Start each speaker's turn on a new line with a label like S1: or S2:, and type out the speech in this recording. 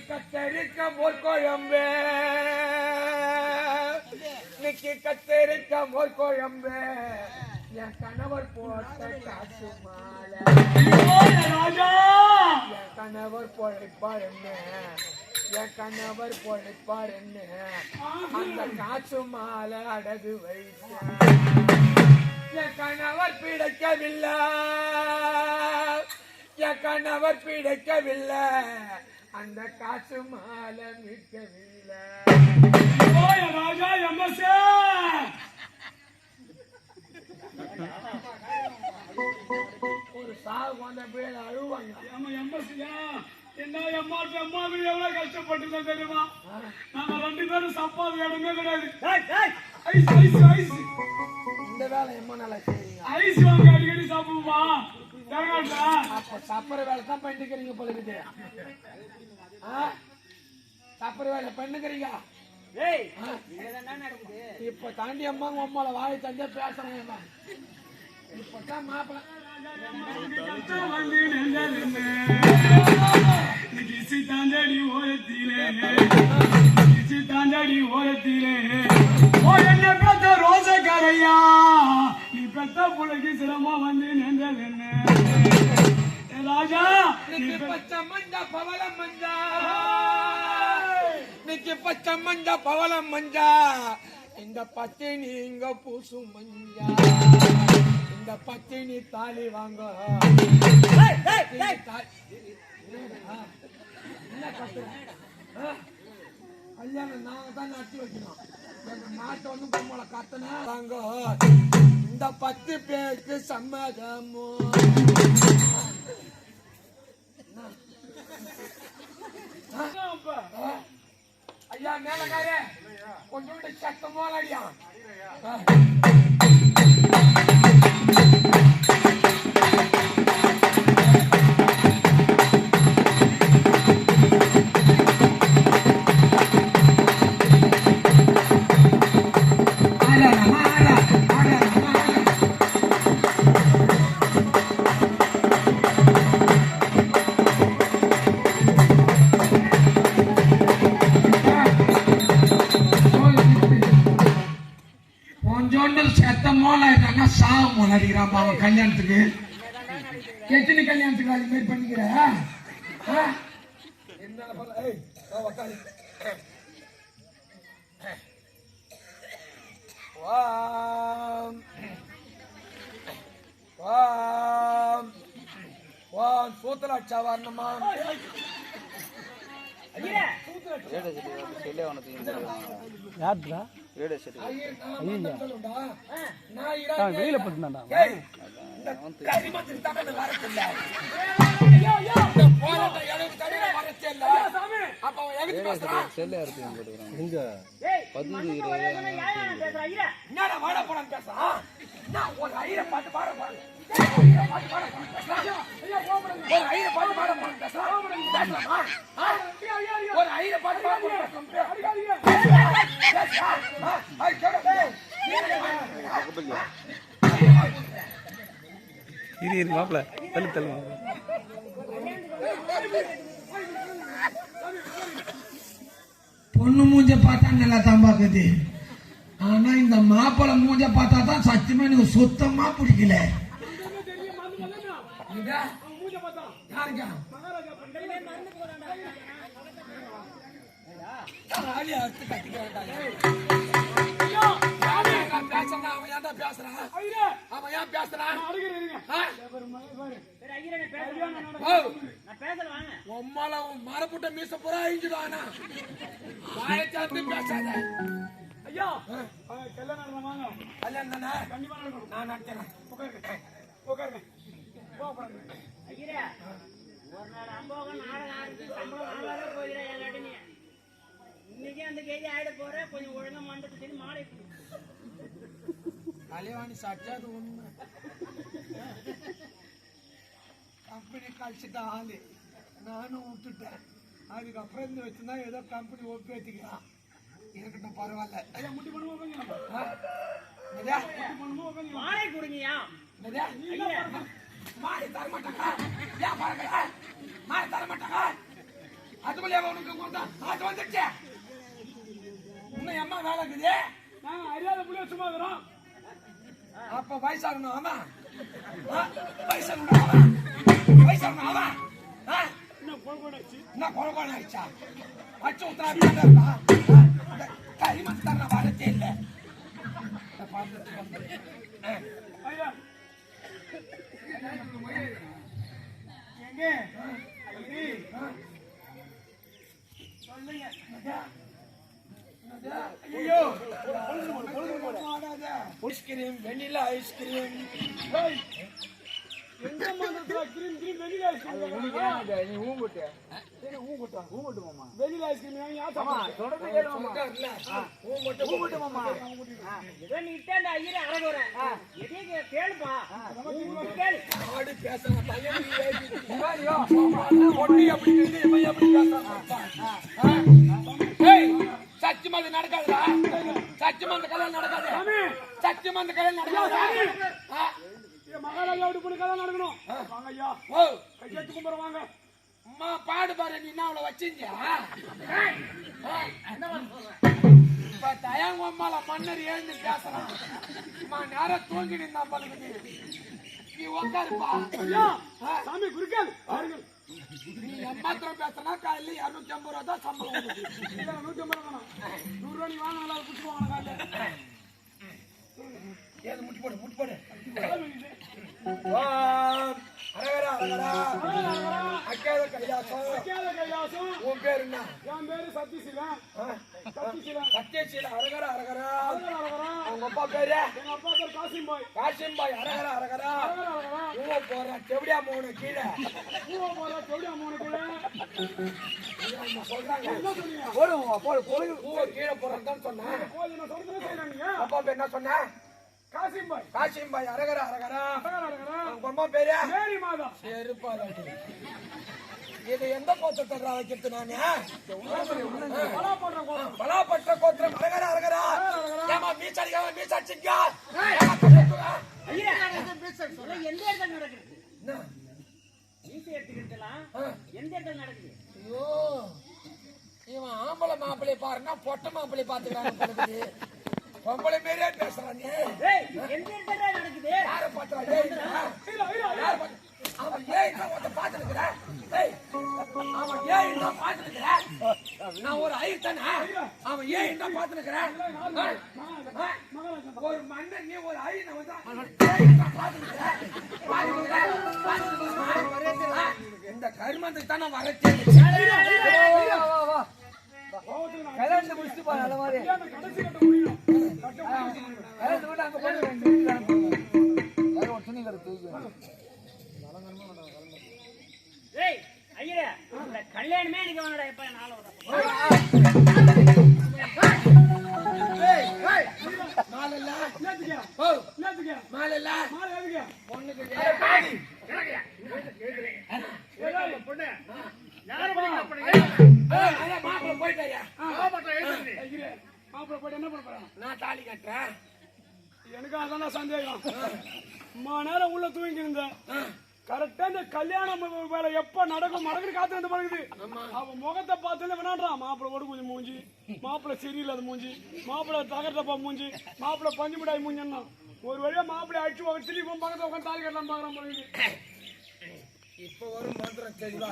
S1: கத்தரிக்க மோர்கோழம்பு இன்னைக்கு கத்தரிக்க மோர்கோழம்பு என் கணவர் போட்ட காசு மாலை என் கணவர் பொழைப்பார் என்ன என் கணவர் பொழைப்பார் என்ன அந்த காசு மாலை அடகு வைத்தேன் என் கணவர் பிடிக்கவில்லை என் கணவர் பிடிக்கவில்லை அந்த காசு மாலை மீட்கவில்லை
S2: ராஜா எம்எஸ்
S1: ஒரு சாவு வந்த பேர் அழுவாங்க
S2: என்ன எம்மாட்டு எம்மாவுக்கு எவ்வளவு கஷ்டப்பட்டுதான் தெரியுமா நாங்க 2 பேரும் சப்பாது இடமே கிடையாது ஐஸ் ஐஸ் ஐஸ்
S1: இந்த வேலை எம்ம நல்லா செய்வீங்க
S2: ஐஸ் வாங்க அடிக்கடி சாப்பிடுமா
S1: அப்ப சப்பர வேலை தான் பண்ணிக்கிறீங்க போல இருக்குது சப்பர வேலை பண்ணுக்கிறீங்க இப்ப தாண்டி அம்மா அம்மால வாயை தந்தே பேசுறேன் இப்பதான் மாப்பிள்ள
S2: தாண்டாடி ஓரத்திலே என்ன பெத்த ரோசக்காரையா நீ பெத்த புள்ளைக்கு சிரமம் வந்து நின்றது என்ன ராஜா
S1: பச்சை மஞ்சா பவளம் மஞ்சா இன்னைக்கு பச்சை மஞ்சா பவளம் மஞ்சா இந்த பச்சைனி இங்க பூசு மஞ்சா இந்த பச்சைனி தாலி வாங்க கல்யாணம் நாங்க தான் நட்டு வைக்கணும் எங்க நாட்டை வந்து பொம்மளை கத்தனா வாங்க இந்த 10 பேருக்கு சம்மதமோ ஐயா மேலக்காரே கொஞ்சோண்டு சத்தமோ அடியா அடிக்கிறான் அவன் கல்யாணத்துக்கு எத்தனை கல்யாணத்துக்கு அது மாதிரி பண்ணிக்கிற சூத்தலாட்சா வரணுமா
S2: வெளியில போட்டுடா இரு மாப்பிள்ள தள்ளு தள்ளு
S1: பொண்ணு மூஞ்ச பார்த்தா நல்லா தான் பாக்குது ஆனா இந்த மாப்பிள்ளை மூஞ்ச பார்த்தா தான் சத்தியமா எனக்கு சுத்தமா பிடிக்கல மரப்புட்ட மீச புறா அழிஞ்சிடுவானா வாயச்சாந்து பேசாத
S2: ஐயா கல்யாணம் வாங்க
S1: கல்யாணம் தானே
S2: கண்டிப்பா
S1: நான் நடத்துறேன்
S2: உட்காருங்க
S3: ஐயா ஒரு நாள் அம்போகம் நாடகம் ஆடுறது சம்பளம் வாங்காத போகிறேன் என் நீ இன்னைக்கு அந்த கேஜி ஆயிட போற கொஞ்சம் ஒழுங்கா மண்டத்து சரி மாலை
S1: கலைவாணி சாட்சியா அது உண்மை கம்பெனி கழிச்சுட்ட ஆளு நானும் விட்டுட்டேன் அதுக்கப்புறம் இருந்து வச்சுருந்தா ஏதோ கம்பெனி ஒப்பி வச்சுக்கலாம் இருக்கட்டும் பரவாயில்ல
S2: ஐயா முட்டி பண்ணுவோம்
S3: மாலை கொடுங்கயா
S1: மாறி தர மாட்டாங்க தர மாட்டாங்க. அதுக்குள்ளே உனக்கு கொடுத்தா அது வந்துச்சு. இன்னும் அம்மா வேலை இருக்குது.
S2: நாங்க அறியாத புள்ளிய சும்மா இருக்கிறோம்.
S1: அப்ப வயசாகணும் ஆமா. வயசாகணும் ஆமா. வயசாகணும் ஆமா.
S2: இன்னும் பொழுது
S1: என்ன குழப்பம் ஆயிடுச்சா? வச்சு உத்தரா கைமத்து தர வரதே இல்லை.
S2: ஐயா எங்க சொல்லுங்க.
S1: ஐயோ ஐஸ்கிரீம் வெண்ணிலா ஐஸ்கிரீம்
S2: எங்க மாதத்துல கிரீம் கிரீம் வெனிலா ஐஸ்கிரீம்
S4: நீ ஊங்குட்டு சரி ஊங்குட்டு மாமா
S2: வெனிலா ஐஸ்கிரீம் யார்
S4: மாமா சொல்றது கேளு மாமா ஊங்குட்டு மாமா
S3: ஏதோ நீ இட்டாண்ட ஐயரே அரகுற எதே கேளுப்பா கேளு
S1: ஆடு பேசுற பையன் பொண்ணி அப்படி இருந்து இவன் எப்படி பேசுறான்? ஏய் சத்தியமா அது நடக்காதுடா. சத்தியமா அந்த கல்யாணம் நடக்காது. சத்தியமா அந்த கல்யாணம் நடக்காது.
S2: மகாராஜா அப்படி பண்ணி கதை நடக்கணும். வாங்க ஐயா
S1: ஓ
S2: கையெழுத்து கும்பிட வாங்க.
S1: அம்மா பாடு பாரு நீ என்ன அவளை வச்சிருந்தியா? இப்ப தயங்க அம்மால மன்னர் எழுந்து பேசுறான். அம்மா நேரம் தூங்கி நின்னா பழுகுது. நீ உட்காருப்பா.
S2: ஐயா சாமி குறுக்காது பாருங்கள்.
S1: நீ எம்மாத்திரம் பேசுனா காலையில 250 ரூபா தான் சம்பளம் உனக்கு.
S2: 150 வேணாம் 100 ரூபா நீ வாங்க நல்லா குடிச்சுவாங்க காலையில.
S1: ஏது முட்டி போடு. ஓம் அரகரா அரகரா அக்கேத கைலாசம். உன் பேர் என்ன?
S2: என் பேரு சத்தியசீலன்.
S1: சத்தியசீல அரகரா அரகரா.
S2: அரகரா.
S1: அவங்க அப்பா பேரு?
S2: எங்க அப்பா பேர் காசிம்பாய்.
S1: காசிம்பாய் அரகரா அரகரா.
S2: அரகரா.
S1: ஊவ போற செவடியா மோன கீழே
S2: ஊவ போற செவடியா மோன கீழே
S1: சொல்றாங்க.
S2: என்ன சொன்னீங்க?
S1: போடு ஊவ கீழே போறதான் சொன்னேன்.
S2: போய் என்ன சொல்றேன்னு சொல்றாங்க.
S1: அப்பா பேர் என்ன சொன்ன?
S2: காசிம்பாய்.
S1: காசிம்பாய் அரகரா அரகரா.
S2: அரகரா.
S1: அவங்க அம்மா பேரு?
S2: மேரி மாதா.
S1: செருப்பாலாட்டி. இது எந்த கோத்திரத்துல வைக்கிறது நானு? பலாப்பட்ட கோத்திரம் அரகரா அரகரா. ஏமா மீசாடிச்சிங்க.
S3: ஐயா சொல்ல எந்த இடத்துல நடக்குது? மீசை எடுத்துக்கிட்டலாம் எந்த இடத்துல நடக்குது?
S1: ஐயோ இவன் ஆம்பளை மாப்பிள்ளை பாருன்னா பொட்டை மாப்பிள்ளை பாத்துக்கிறாங்க. பொம்பளை மாரியே பேசுறான்.
S3: ஏய் எந்த இடத்துல நடக்குது?
S1: யார பாத்துறான்? அவன் ஏன் பாத்துருக்கிறேன்? அவன் ஏன் என்ன பாத்துருக்கிறேன்? நான் ஒரு ஐத்தானே. அவன் ஏன் என்ன பாத்துருக்கிறேன்? ஒரு மன்னன் நீ ஒரு ஐ இந்த கருமத்துக்கு தானே வரச்சே.
S4: கல்யாணத்தை முடிச்சுட்டு பாரு அந்த மாதிரி
S2: கடைசி கட்ட முடியும்.
S4: கல்யாணத்தை விட்டு அங்க போய் வேற ஒரு துணி கடை தூக்கி
S3: ஏய் ஐயரே இந்த கல்யாணமே எனக்கு வேணடா எப்ப நாளை வர.
S1: மாலல்ல
S2: என்னத்துக்கு?
S1: ஓ
S2: என்னத்துக்கு?
S1: மாலல்ல
S2: மாலை எதுக்கு?
S1: பொண்ணுக்கு
S2: பொண்ணு
S1: மாப்பிள்ள போயிட்டாயா?
S2: ஐயரே மாப்பிள்ளை போயிட்டு என்ன பண்ண போறான்?
S1: நான் தாலி கட்டுறேன்.
S2: எனக்கு அதான் சந்தேகம். நேரம் உள்ள தூங்கி இருந்தேன். கரெக்டா இந்த கல்யாணம் வேலை எப்ப நடக்கும் மடங்கு காத்து வந்து பழகுது. அவன் முகத்தை பார்த்துல வேணான்றான். மாப்பிள்ளை ஓடு கொஞ்சம் மூஞ்சி, மாப்பிள்ளை சரியில்லாத மூஞ்சி, மாப்பிள்ளை தகர்த்தப்பா மூஞ்சி, மாப்பிள்ளை பஞ்சு மிடாய் மூஞ்சின்னா ஒரு வழியா மாப்பிள்ளை அடிச்சு உட்காந்து திருப்பி பக்கத்துல உட்காந்து தாலி கட்டலாம் பாக்குறான் பழகுது.
S1: இப்ப வரும் மந்திரம் தெளிவா.